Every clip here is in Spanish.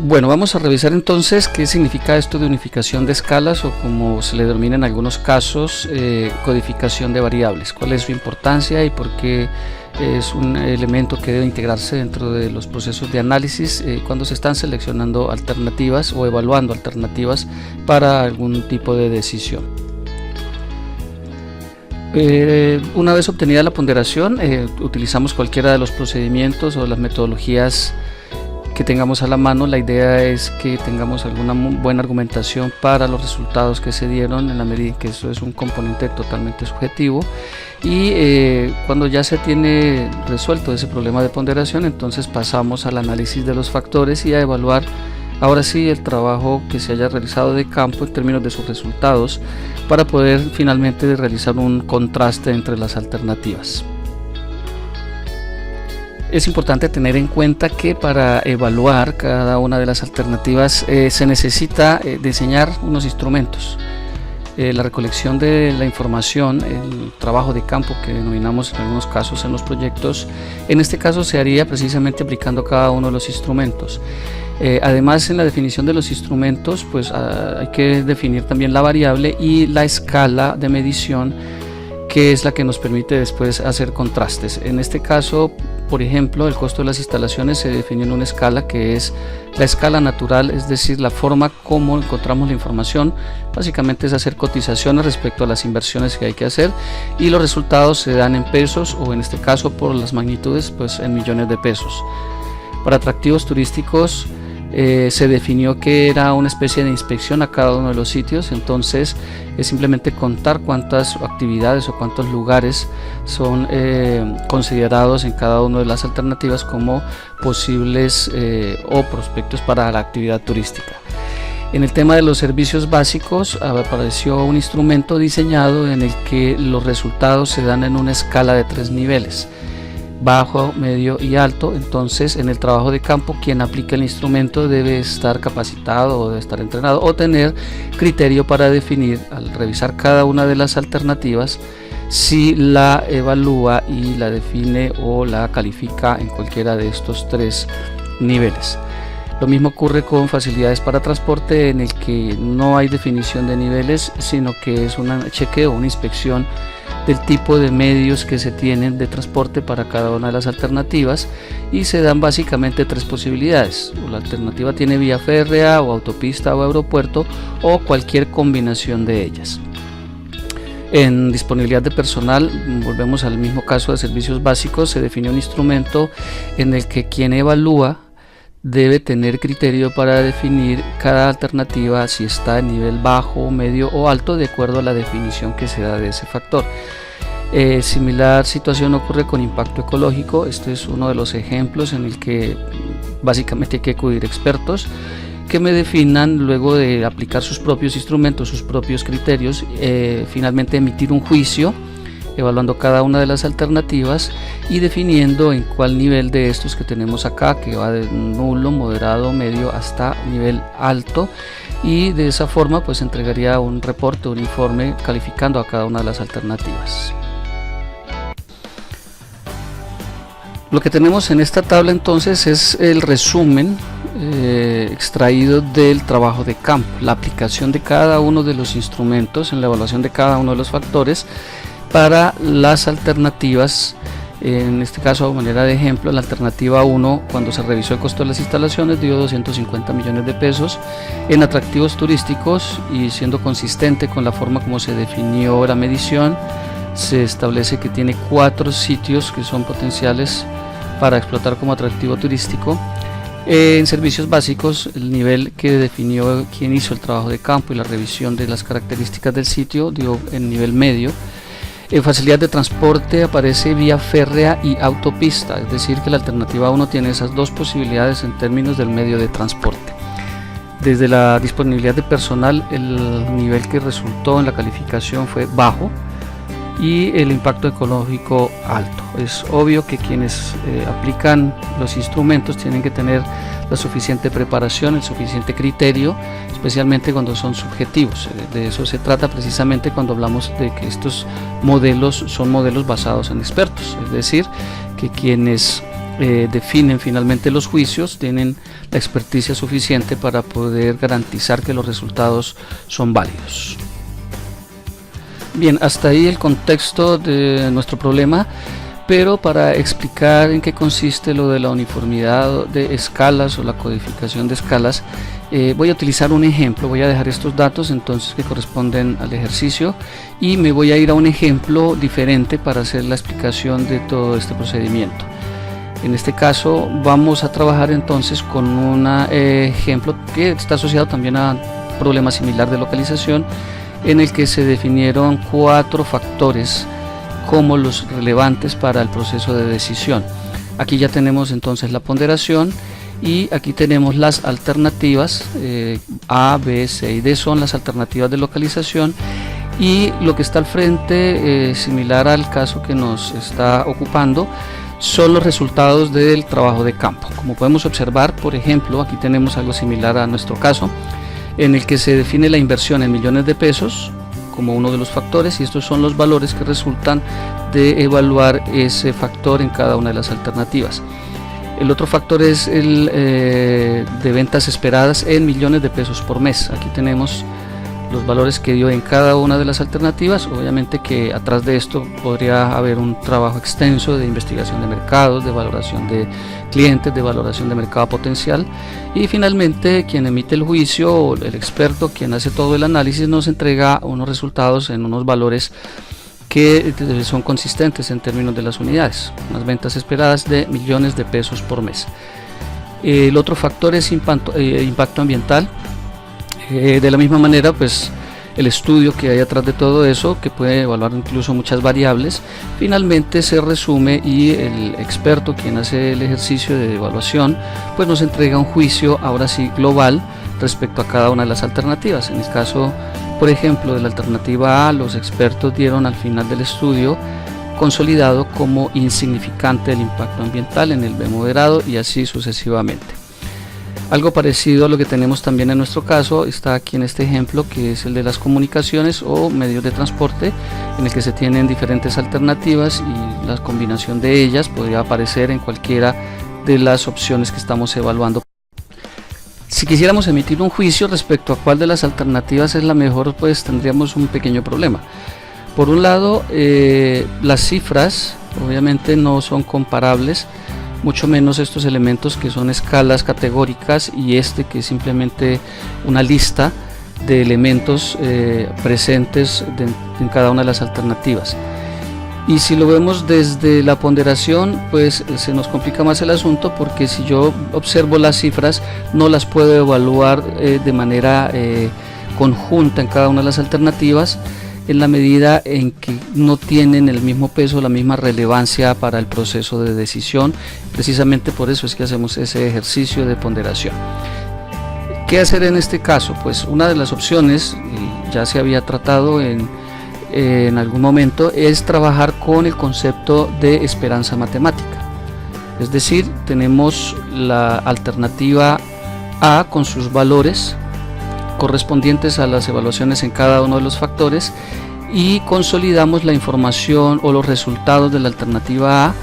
Bueno, vamos a revisar entonces qué significa esto de unificación de escalas, o como se le denomina en algunos casos, codificación de variables. Cuál es su importancia y por qué es un elemento que debe integrarse dentro de los procesos de análisis cuando se están seleccionando alternativas o evaluando alternativas para algún tipo de decisión. Una vez obtenida la ponderación, utilizamos cualquiera de los procedimientos o las metodologías que tengamos a la mano. La idea es que tengamos alguna buena argumentación para los resultados que se dieron, en la medida en que eso es un componente totalmente subjetivo. Y cuando ya se tiene resuelto ese problema de ponderación, entonces pasamos al análisis de los factores y a evaluar ahora sí el trabajo que se haya realizado de campo en términos de sus resultados, para poder finalmente realizar un contraste entre las alternativas. Es importante tener en cuenta que para evaluar cada una de las alternativas se necesita diseñar unos instrumentos. La recolección de la información, el trabajo de campo que denominamos en algunos casos en los proyectos, en este caso se haría precisamente aplicando cada uno de los instrumentos. Además, en la definición de los instrumentos, pues hay que definir también la variable y la escala de medición, que es la que nos permite después hacer contrastes. En este caso, por ejemplo, el costo de las instalaciones se define en una escala que es la escala natural, es decir, la forma como encontramos la información. Básicamente es hacer cotizaciones respecto a las inversiones que hay que hacer, y los resultados se dan en pesos, o en este caso por las magnitudes, pues en millones de pesos. Para atractivos turísticos se definió que era una especie de inspección a cada uno de los sitios. Entonces es simplemente contar cuántas actividades o cuántos lugares son considerados en cada una de las alternativas como posibles o prospectos para la actividad turística. En el tema de los servicios básicos apareció un instrumento diseñado en el que los resultados se dan en una escala de 3 niveles: bajo, medio y alto. Entonces, en el trabajo de campo, quien aplica el instrumento debe estar capacitado o debe estar entrenado o tener criterio para definir, al revisar cada una de las alternativas, si la evalúa y la define o la califica en cualquiera de estos 3 niveles. Lo mismo ocurre con facilidades para transporte, en el que no hay definición de niveles, sino que es un chequeo, una inspección del tipo de medios que se tienen de transporte para cada una de las alternativas, y se dan básicamente 3 posibilidades: o la alternativa tiene vía férrea o autopista o aeropuerto, o cualquier combinación de ellas. En disponibilidad de personal, volvemos al mismo caso de servicios básicos. Se define un instrumento en el que quien evalúa debe tener criterio para definir cada alternativa, si está en nivel bajo, medio o alto, de acuerdo a la definición que se da de ese factor. Similar situación ocurre con impacto ecológico. Este es uno de los ejemplos en el que básicamente hay que acudir a expertos que me definan, luego de aplicar sus propios instrumentos, sus propios criterios, finalmente emitir un juicio evaluando cada una de las alternativas y definiendo en cuál nivel de estos que tenemos acá, que va de nulo, moderado, medio hasta nivel alto, y de esa forma pues entregaría un reporte, un informe calificando a cada una de las alternativas. Lo que tenemos en esta tabla entonces es el resumen extraído del trabajo de campo, la aplicación de cada uno de los instrumentos en la evaluación de cada uno de los factores para las alternativas. En este caso, a manera de ejemplo, la alternativa 1, cuando se revisó el costo de las instalaciones, dio 250 millones de pesos. En atractivos turísticos, y siendo consistente con la forma como se definió la medición, se establece que tiene 4 sitios que son potenciales para explotar como atractivo turístico. En servicios básicos, el nivel que definió quien hizo el trabajo de campo y la revisión de las características del sitio dio el nivel medio. En facilidad de transporte aparece vía férrea y autopista, es decir que la alternativa 1 tiene esas 2 posibilidades en términos del medio de transporte. Desde la disponibilidad de personal, el nivel que resultó en la calificación fue bajo, y el impacto ecológico alto. Es obvio que quienes aplican los instrumentos tienen que tener la suficiente preparación, el suficiente criterio, especialmente cuando son subjetivos. De eso se trata precisamente cuando hablamos de que estos modelos son modelos basados en expertos, es decir, que quienes definen finalmente los juicios tienen la experticia suficiente para poder garantizar que los resultados son válidos. Bien, hasta ahí el contexto de nuestro problema, pero para explicar en qué consiste lo de la uniformidad de escalas o la codificación de escalas, voy a utilizar un ejemplo. Voy a dejar estos datos entonces que corresponden al ejercicio y me voy a ir a un ejemplo diferente para hacer la explicación de todo este procedimiento. En este caso vamos a trabajar entonces con un ejemplo que está asociado también a un problema similar de localización, en el que se definieron 4 factores como los relevantes para el proceso de decisión. Aquí ya tenemos entonces la ponderación y aquí tenemos las alternativas. A, B, C y D son las alternativas de localización, y lo que está al frente, similar al caso que nos está ocupando, son los resultados del trabajo de campo. Como podemos observar, por ejemplo, aquí tenemos algo similar a nuestro caso, en el que se define la inversión en millones de pesos como uno de los factores, y estos son los valores que resultan de evaluar ese factor en cada una de las alternativas. El otro factor es el de ventas esperadas en millones de pesos por mes. Aquí tenemos los valores que dio en cada una de las alternativas. Obviamente que atrás de esto podría haber un trabajo extenso de investigación de mercados, de valoración de clientes, de valoración de mercado potencial, y finalmente quien emite el juicio, o el experto quien hace todo el análisis, nos entrega unos resultados en unos valores que son consistentes en términos de las unidades, unas ventas esperadas de millones de pesos por mes. El otro factor es impacto ambiental. De la misma manera, pues el estudio que hay atrás de todo eso, que puede evaluar incluso muchas variables, finalmente se resume y el experto quien hace el ejercicio de evaluación pues nos entrega un juicio ahora sí global respecto a cada una de las alternativas. En el caso, por ejemplo, de la alternativa A, los expertos dieron al final del estudio consolidado como insignificante el impacto ambiental, en el B moderado, y así sucesivamente. Algo parecido a lo que tenemos también en nuestro caso está aquí en este ejemplo, que es el de las comunicaciones o medios de transporte, en el que se tienen diferentes alternativas y la combinación de ellas podría aparecer en cualquiera de las opciones que estamos evaluando. Si quisiéramos emitir un juicio respecto a cuál de las alternativas es la mejor, pues tendríamos un pequeño problema. Por un lado, las cifras obviamente no son comparables, mucho menos estos elementos que son escalas categóricas y que es simplemente una lista de elementos presentes en cada una de las alternativas. Y si lo vemos desde la ponderación, pues se nos complica más el asunto, porque si yo observo las cifras no las puedo evaluar de manera conjunta en cada una de las alternativas, en la medida en que no tienen el mismo peso, la misma relevancia para el proceso de decisión. Precisamente por eso es que hacemos ese ejercicio de ponderación. ¿Qué hacer en este caso? Pues una de las opciones, ya se había tratado en algún momento, es trabajar con el concepto de esperanza matemática. Es decir, tenemos la alternativa A con sus valores correspondientes a las evaluaciones en cada uno de los factores, y consolidamos la información o los resultados de la alternativa A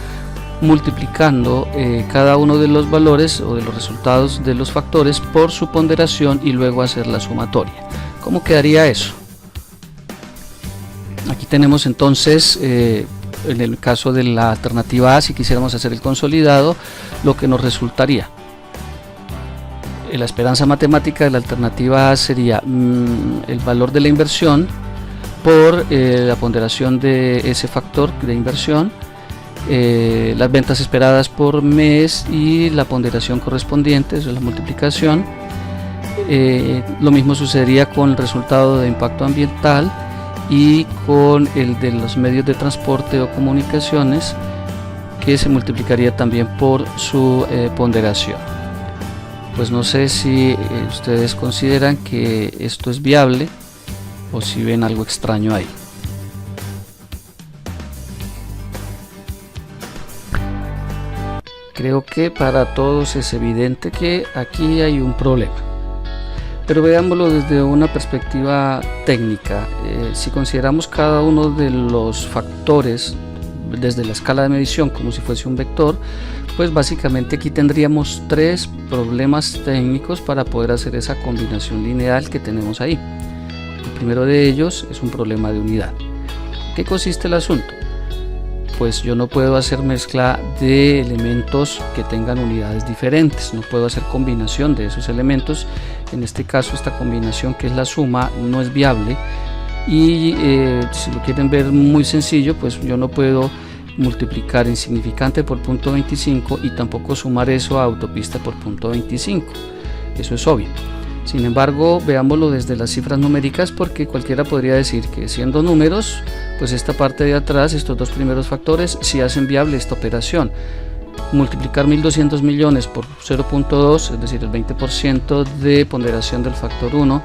multiplicando cada uno de los valores o de los resultados de los factores por su ponderación y luego hacer la sumatoria. ¿Cómo quedaría eso? Aquí tenemos entonces, en el caso de la alternativa A, si quisiéramos hacer el consolidado, lo que nos resultaría. La esperanza matemática de la alternativa A sería el valor de la inversión por la ponderación de ese factor de inversión, las ventas esperadas por mes y la ponderación correspondiente, eso es la multiplicación. Lo mismo sucedería con el resultado de impacto ambiental y con el de los medios de transporte o comunicaciones, que se multiplicaría también por su ponderación. Pues no sé si ustedes consideran que esto es viable o si ven algo extraño ahí. Creo que para todos es evidente que aquí hay un problema, pero veámoslo desde una perspectiva técnica. Si consideramos cada uno de los factores desde la escala de medición como si fuese un vector, pues básicamente aquí tendríamos tres problemas técnicos para poder hacer esa combinación lineal que tenemos ahí. El primero de ellos es un problema de unidad. ¿En qué consiste el asunto? Pues yo no puedo hacer mezcla de elementos que tengan unidades diferentes, no puedo hacer combinación de esos elementos. En este caso esta combinación, que es la suma, no es viable, y si lo quieren ver muy sencillo, pues yo no puedo multiplicar insignificante por punto 25 y tampoco sumar eso a autopista por punto 25, eso es obvio. Sin embargo, veámoslo desde las cifras numéricas, porque cualquiera podría decir que siendo números, pues esta parte de atrás, estos dos primeros factores, sí hacen viable esta operación. Multiplicar 1.200 millones por 0.2, es decir, el 20% de ponderación del factor 1,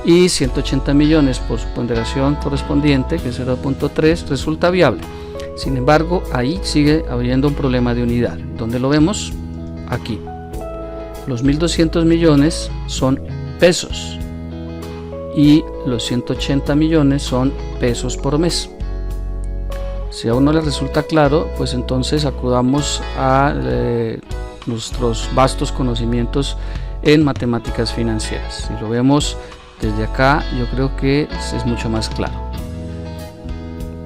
y 180 millones por su ponderación correspondiente, que es 0.3, resulta viable. Sin embargo, ahí sigue habiendo un problema de unidad. ¿Dónde lo vemos? Aquí. Los 1.200 millones son pesos y los 180 millones son pesos por mes. Si aún no les resulta claro, pues entonces acudamos a nuestros vastos conocimientos en matemáticas financieras. Si lo vemos desde acá, yo creo que es mucho más claro.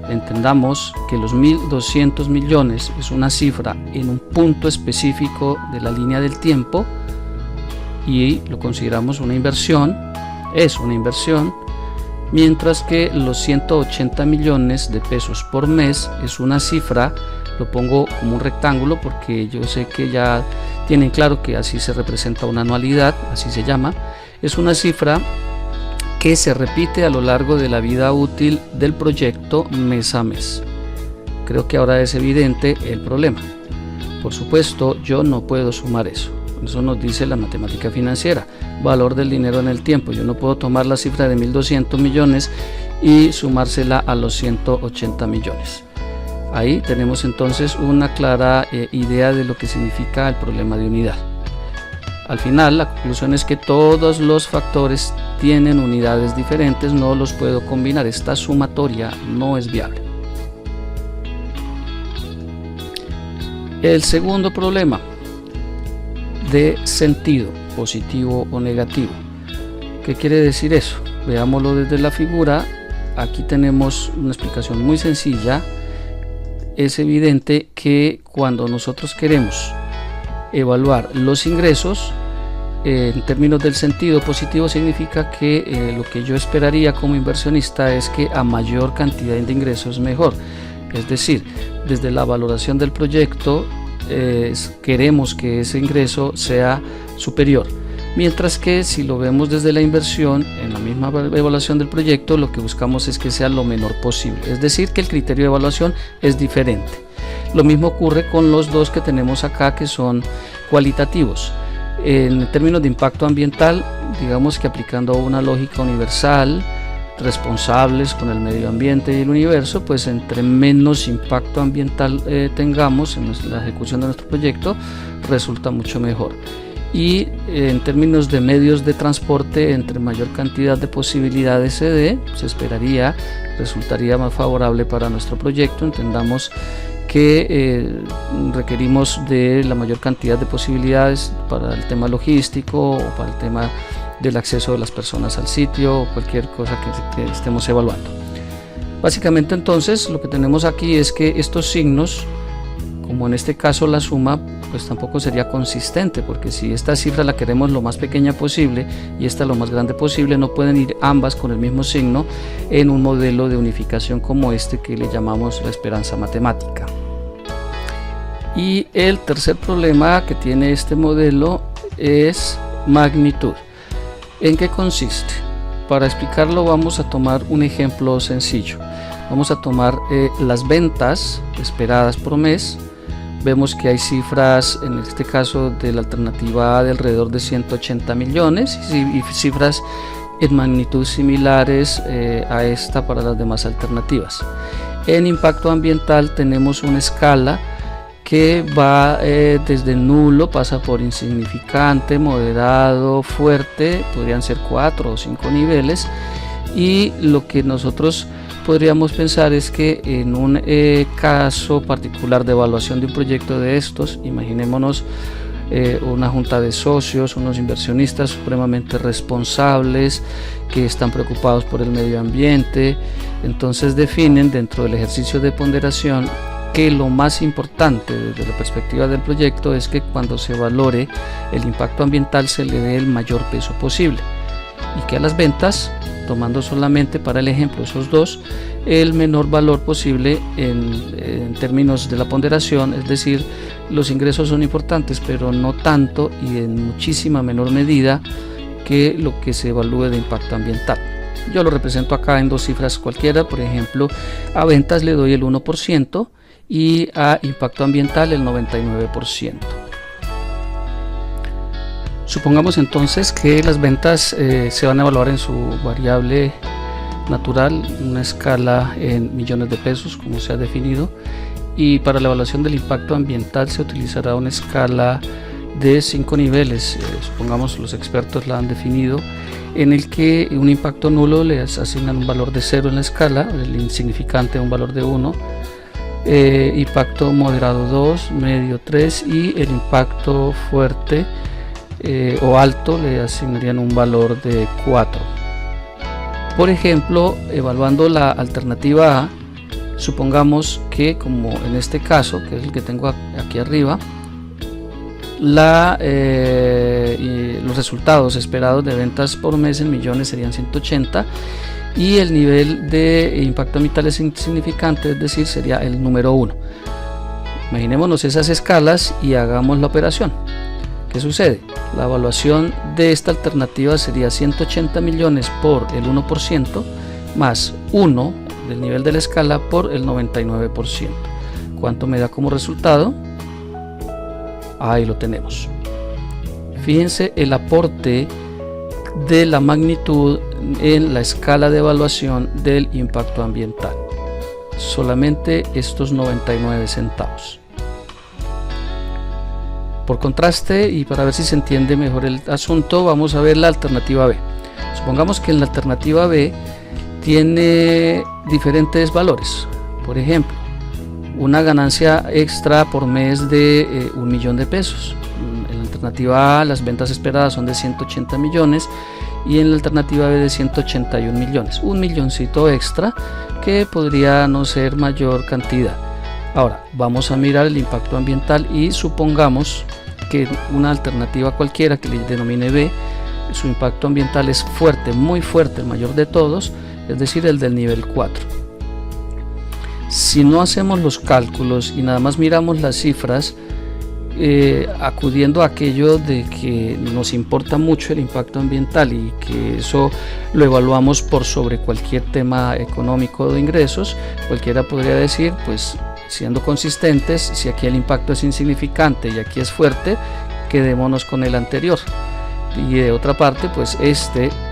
Entendamos que los 1.200 millones es una cifra en un punto específico de la línea del tiempo y lo consideramos una inversión, es una inversión, mientras que los 180 millones de pesos por mes es una cifra, lo pongo como un rectángulo porque yo sé que ya tienen claro que así se representa una anualidad, así se llama, es una cifra que se repite a lo largo de la vida útil del proyecto mes a mes. Creo que ahora es evidente el problema. Por supuesto, yo no puedo sumar eso. Eso nos dice la matemática financiera, valor del dinero en el tiempo. Yo no puedo tomar la cifra de 1.200 millones y sumársela a los 180 millones. Ahí tenemos entonces una clara idea de lo que significa el problema de unidad. Al final, la conclusión es que todos los factores tienen unidades diferentes, no los puedo combinar. Esta sumatoria no es viable. El segundo problema, de sentido, positivo o negativo. ¿Qué quiere decir eso? Veámoslo desde la figura. Aquí tenemos una explicación muy sencilla. Es evidente que cuando nosotros queremos evaluar los ingresos en términos del sentido positivo, significa que lo que yo esperaría como inversionista es que a mayor cantidad de ingresos mejor. Es decir, desde la valoración del proyecto queremos que ese ingreso sea superior, mientras que si lo vemos desde la inversión, en la misma evaluación del proyecto, lo que buscamos es que sea lo menor posible, es decir, que el criterio de evaluación es diferente. Lo mismo ocurre con los dos que tenemos acá, que son cualitativos. En términos de impacto ambiental, digamos que aplicando una lógica universal, responsables con el medio ambiente y el universo, pues entre menos impacto ambiental tengamos en la ejecución de nuestro proyecto, resulta mucho mejor. Y en términos de medios de transporte, entre mayor cantidad de posibilidades se dé, se esperaría, resultaría más favorable para nuestro proyecto. Entendamos que requerimos de la mayor cantidad de posibilidades para el tema logístico o para el tema del acceso de las personas al sitio o cualquier cosa que estemos evaluando. Básicamente, entonces, lo que tenemos aquí es que estos signos, como en este caso la suma, pues tampoco sería consistente, porque si esta cifra la queremos lo más pequeña posible y esta lo más grande posible, no pueden ir ambas con el mismo signo en un modelo de unificación como este que le llamamos la esperanza matemática. Y el tercer problema que tiene este modelo es magnitud. ¿En qué consiste? Para explicarlo vamos a tomar un ejemplo sencillo. Vamos a tomar las ventas esperadas por mes. Vemos que hay cifras, en este caso de la alternativa A, de alrededor de 180 millones y cifras en magnitud similares a esta para las demás alternativas. En impacto ambiental tenemos una escala que va desde nulo, pasa por insignificante, moderado, fuerte, podrían ser 4 o 5 niveles, y lo que nosotros podríamos pensar es que en un caso particular de evaluación de un proyecto de estos, imaginémonos una junta de socios, unos inversionistas supremamente responsables que están preocupados por el medio ambiente, entonces definen dentro del ejercicio de ponderación que lo más importante desde la perspectiva del proyecto es que cuando se valore el impacto ambiental se le dé el mayor peso posible y que a las ventas, tomando solamente para el ejemplo esos dos, el menor valor posible en términos de la ponderación, es decir, los ingresos son importantes pero no tanto y en muchísima menor medida que lo que se evalúe de impacto ambiental. Yo lo represento acá en dos cifras cualquiera, por ejemplo, a ventas le doy el 1% y a impacto ambiental el 99%. Supongamos entonces que las ventas se van a evaluar en su variable natural, una escala en millones de pesos como se ha definido, y para la evaluación del impacto ambiental se utilizará una escala de 5 niveles, supongamos los expertos la han definido, en el que un impacto nulo le asignan un valor de 0 en la escala, el insignificante un valor de 1, impacto moderado 2, medio 3 y el impacto fuerte o alto le asignarían un valor de 4. Por ejemplo, evaluando la alternativa A, supongamos que, como en este caso, que es el que tengo aquí arriba, los resultados esperados de ventas por mes en millones serían 180 y el nivel de impacto ambiental es insignificante, es decir, sería el número 1. Imaginémonos esas escalas y hagamos la operación. ¿Qué sucede? La evaluación de esta alternativa sería 180 millones por el 1% más 1 del nivel de la escala por el 99%. ¿Cuánto me da como resultado? Ahí lo tenemos. Fíjense el aporte de la magnitud en la escala de evaluación del impacto ambiental. Solamente estos 99 centavos. Por contraste, y para ver si se entiende mejor el asunto, vamos a ver la alternativa B. Supongamos que en la alternativa B tiene diferentes valores. Por ejemplo, una ganancia extra por mes de 1 millón de pesos. En la alternativa A las ventas esperadas son de 180 millones y en la alternativa B de 181 millones. Un milloncito extra que podría no ser mayor cantidad. Ahora vamos a mirar el impacto ambiental y supongamos que una alternativa cualquiera que le denomine B, su impacto ambiental es fuerte, muy fuerte, el mayor de todos, es decir, el del nivel 4. Si no hacemos los cálculos y nada más miramos las cifras, acudiendo a aquello de que nos importa mucho el impacto ambiental y que eso lo evaluamos por sobre cualquier tema económico de ingresos, cualquiera podría decir, pues siendo consistentes, si aquí el impacto es insignificante y aquí es fuerte, quedémonos con el anterior. Y de otra parte, pues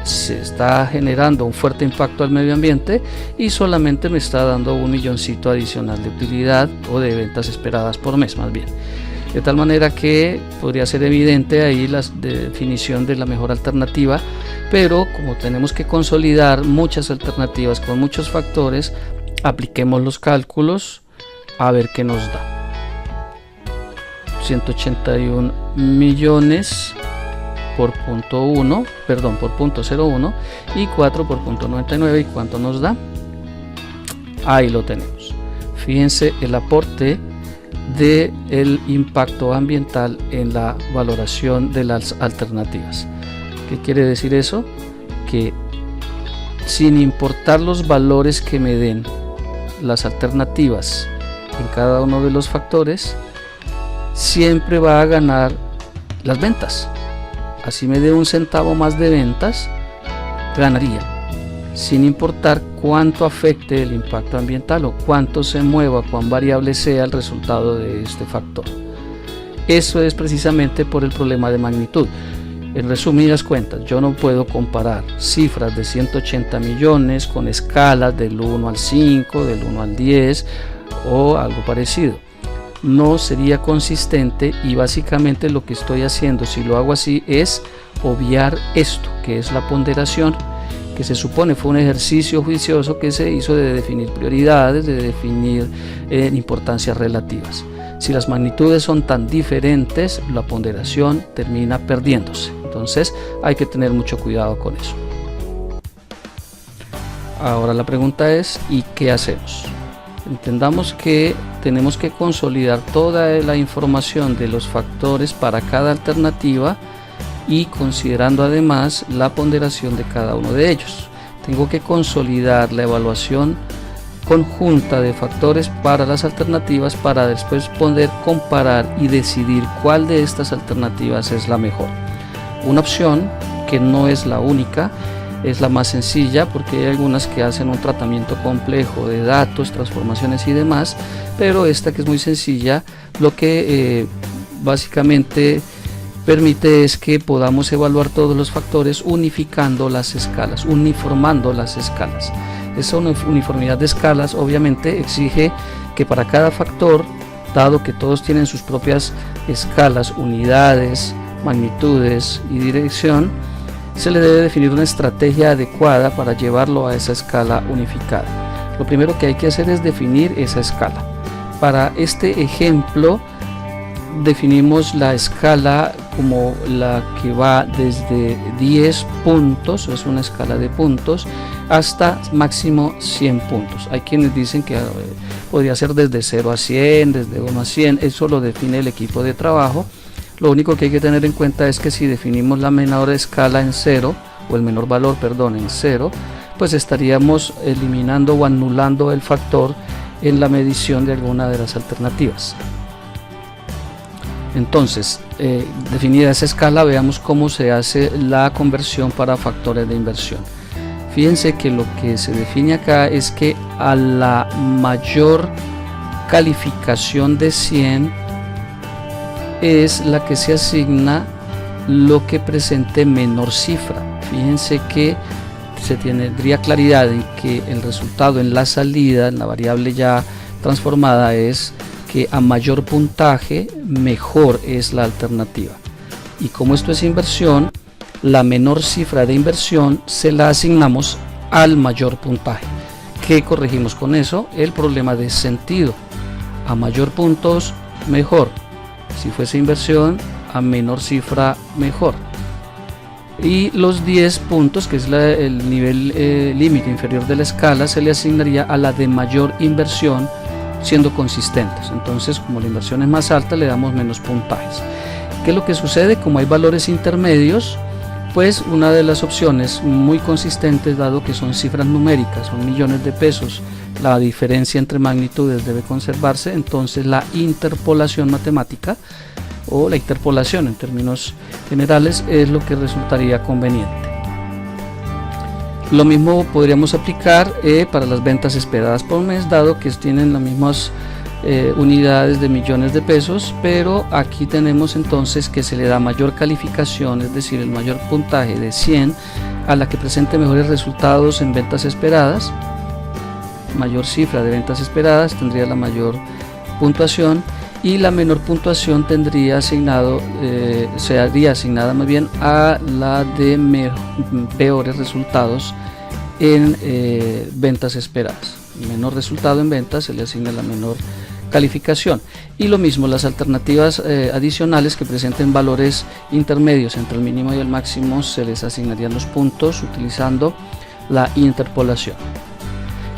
se está generando un fuerte impacto al medio ambiente y solamente me está dando un milloncito adicional de utilidad o de ventas esperadas por mes más bien. De tal manera que podría ser evidente ahí la definición de la mejor alternativa, pero como tenemos que consolidar muchas alternativas con muchos factores, apliquemos los cálculos a ver qué nos da. 181 millones por punto 1, perdón, por punto 01 y 4 por punto 99, ¿y cuánto nos da? Ahí lo tenemos. Fíjense el aporte del impacto ambiental en la valoración de las alternativas. ¿Qué quiere decir eso? Que sin importar los valores que me den las alternativas en cada uno de los factores, siempre va a ganar las ventas. Así me dé un centavo más de ventas, ganaría, sin importar cuánto afecte el impacto ambiental o cuánto se mueva, cuán variable sea el resultado de este factor. Eso es precisamente por el problema de magnitud. En resumidas cuentas, yo no puedo comparar cifras de 180 millones con escalas del 1 al 5, del 1 al 10 o algo parecido. No sería consistente y básicamente lo que estoy haciendo, si lo hago así, es obviar esto que es la ponderación que se supone fue un ejercicio juicioso que se hizo de definir prioridades, de definir importancias relativas. Si las magnitudes son tan diferentes, la ponderación termina perdiéndose. Entonces hay que tener mucho cuidado con eso. Ahora la pregunta es, ¿y qué hacemos? Entendamos que tenemos que consolidar toda la información de los factores para cada alternativa y considerando además la ponderación de cada uno de ellos. Tengo que consolidar la evaluación conjunta de factores para las alternativas para después poder comparar y decidir cuál de estas alternativas es la mejor. Una opción que no es la única, es la más sencilla porque hay algunas que hacen un tratamiento complejo de datos, transformaciones y demás, pero esta que es muy sencilla lo que básicamente permite es que podamos evaluar todos los factores unificando las escalas, uniformando las escalas. Esa uniformidad de escalas obviamente exige que para cada factor, dado que todos tienen sus propias escalas, unidades, magnitudes y dirección, se le debe definir una estrategia adecuada para llevarlo a esa escala unificada. Lo primero que hay que hacer es definir esa escala. Para este ejemplo definimos la escala como la que va desde 10 puntos, es una escala de puntos, hasta máximo 100 puntos. Hay quienes dicen que podría ser desde 0 a 100, desde 1 a 100, eso lo define el equipo de trabajo. Lo único que hay que tener en cuenta es que si definimos la menor escala en 0, o el menor valor, perdón, en 0, pues estaríamos eliminando o anulando el factor en la medición de alguna de las alternativas. Entonces, definida esa escala, veamos cómo se hace la conversión para factores de inversión. Fíjense que lo que se define acá es que a la mayor calificación de 100 es la que se asigna lo que presente menor cifra. Fíjense que se tendría claridad en que el resultado en la salida, en la variable ya transformada, es que a mayor puntaje mejor es la alternativa, y como esto es inversión, la menor cifra de inversión se la asignamos al mayor puntaje. ¿Qué corregimos con eso? El problema de sentido. A mayor puntos mejor, si fuese inversión a menor cifra mejor. Y los 10 puntos, que es el nivel límite inferior de la escala, se le asignaría a la de mayor inversión, siendo consistentes. Entonces, como la inversión es más alta, le damos menos puntajes. ¿Qué es lo que sucede? Como hay valores intermedios, pues una de las opciones muy consistentes, dado que son cifras numéricas, son millones de pesos, la diferencia entre magnitudes debe conservarse, entonces la interpolación matemática, o la interpolación en términos generales, es lo que resultaría conveniente. Lo mismo podríamos aplicar para las ventas esperadas por mes, dado que tienen las mismas unidades de millones de pesos, pero aquí tenemos entonces que se le da mayor calificación, es decir, el mayor puntaje de 100 a la que presente mejores resultados en ventas esperadas. Mayor cifra de ventas esperadas tendría la mayor puntuación, y la menor puntuación tendría asignado, sería asignada más bien a la de peores resultados en ventas esperadas. Menor resultado en ventas se le asigna la menor calificación. Y lo mismo las alternativas adicionales que presenten valores intermedios entre el mínimo y el máximo, se les asignarían los puntos utilizando la interpolación.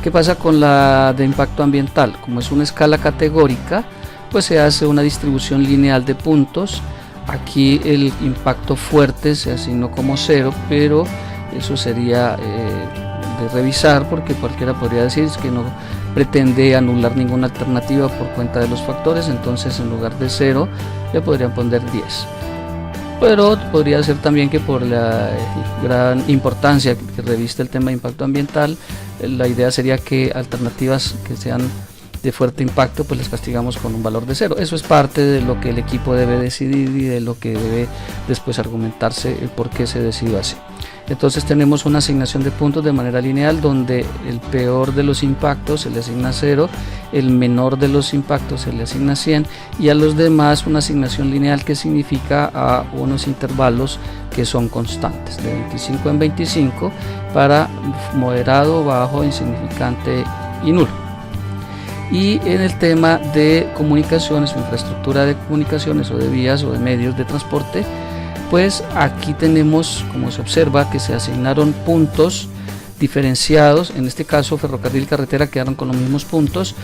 ¿Qué pasa con la de impacto ambiental? Como es una escala categórica, pues se hace una distribución lineal de puntos. Aquí el impacto fuerte se asignó como 0, pero eso sería de revisar, porque cualquiera podría decir que no pretende anular ninguna alternativa por cuenta de los factores, entonces en lugar de 0 le podrían poner 10. Pero podría ser también que por la gran importancia que reviste el tema de impacto ambiental, la idea sería que alternativas que sean de fuerte impacto, pues les castigamos con un valor de 0. Eso es parte de lo que el equipo debe decidir y de lo que debe después argumentarse el por qué se decidió así. Entonces tenemos una asignación de puntos de manera lineal, donde el peor de los impactos se le asigna 0, el menor de los impactos se le asigna 100 y a los demás una asignación lineal, que significa a unos intervalos que son constantes, de 25 en 25 para moderado, bajo, insignificante y nulo. Y en el tema de comunicaciones o infraestructura de comunicaciones o de vías o de medios de transporte, pues aquí tenemos, como se observa, que se asignaron puntos diferenciados. En este caso ferrocarril y carretera quedaron con los mismos puntos,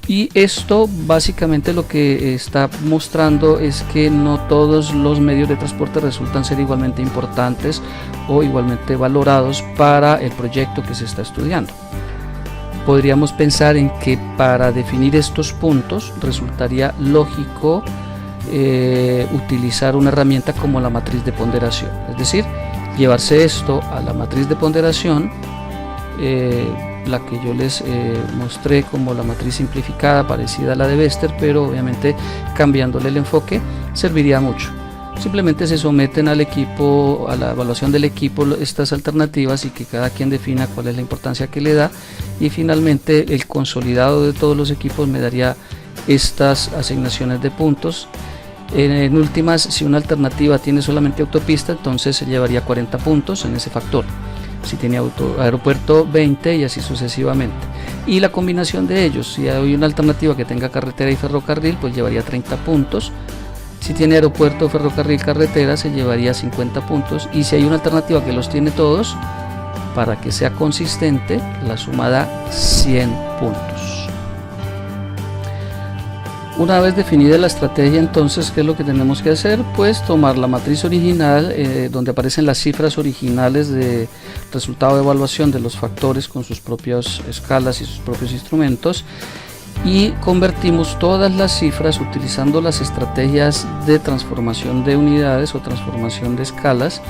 y esto básicamente lo que está mostrando es que no todos los medios de transporte resultan ser igualmente importantes o igualmente valorados para el proyecto que se está estudiando. Podríamos pensar en que para definir estos puntos resultaría lógico utilizar una herramienta como la matriz de ponderación, es decir, llevarse esto a la matriz de ponderación, la que yo les mostré como la matriz simplificada, parecida a la de Bester, pero obviamente cambiándole el enfoque, serviría mucho. Simplemente se someten al equipo, a la evaluación del equipo, estas alternativas, y que cada quien defina cuál es la importancia que le da, y finalmente el consolidado de todos los equipos me daría estas asignaciones de puntos. En últimas, si una alternativa tiene solamente autopista, entonces se llevaría 40 puntos en ese factor. Si tiene aeropuerto, 20, y así sucesivamente. Y la combinación de ellos, si hay una alternativa que tenga carretera y ferrocarril, pues llevaría 30 puntos. Si tiene aeropuerto, ferrocarril, carretera, se llevaría 50 puntos. Y si hay una alternativa que los tiene todos, para que sea consistente, la suma da 100 puntos. Una vez definida la estrategia, entonces, ¿qué es lo que tenemos que hacer? Pues tomar la matriz original, donde aparecen las cifras originales de resultado de evaluación de los factores con sus propias escalas y sus propios instrumentos, y convertimos todas las cifras utilizando las estrategias de transformación de unidades o transformación de escalas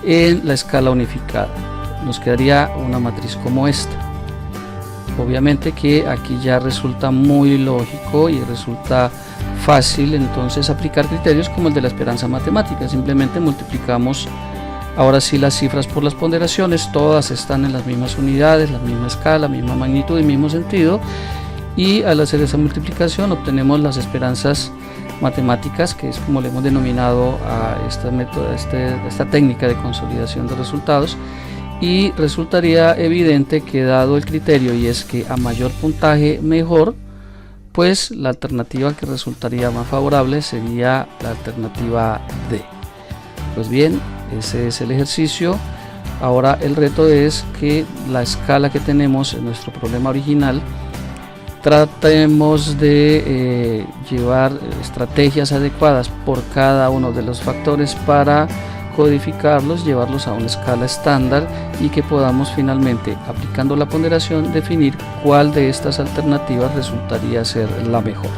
en la escala unificada. Nos quedaría una matriz como esta. Obviamente que aquí ya resulta muy lógico y resulta fácil entonces aplicar criterios como el de la esperanza matemática. Simplemente multiplicamos ahora sí las cifras por las ponderaciones, todas están en las mismas unidades, la misma escala, misma magnitud y mismo sentido, y al hacer esa multiplicación obtenemos las esperanzas matemáticas, que es como le hemos denominado a esta técnica de consolidación de resultados. Y resultaría evidente que, dado el criterio, y es que a mayor puntaje mejor, pues la alternativa que resultaría más favorable sería la alternativa D. Pues bien, ese es el ejercicio. Ahora el reto es que la escala que tenemos en nuestro problema original, tratemos de llevar estrategias adecuadas por cada uno de los factores para codificarlos, llevarlos a una escala estándar, y que podamos finalmente, aplicando la ponderación, definir cuál de estas alternativas resultaría ser la mejor.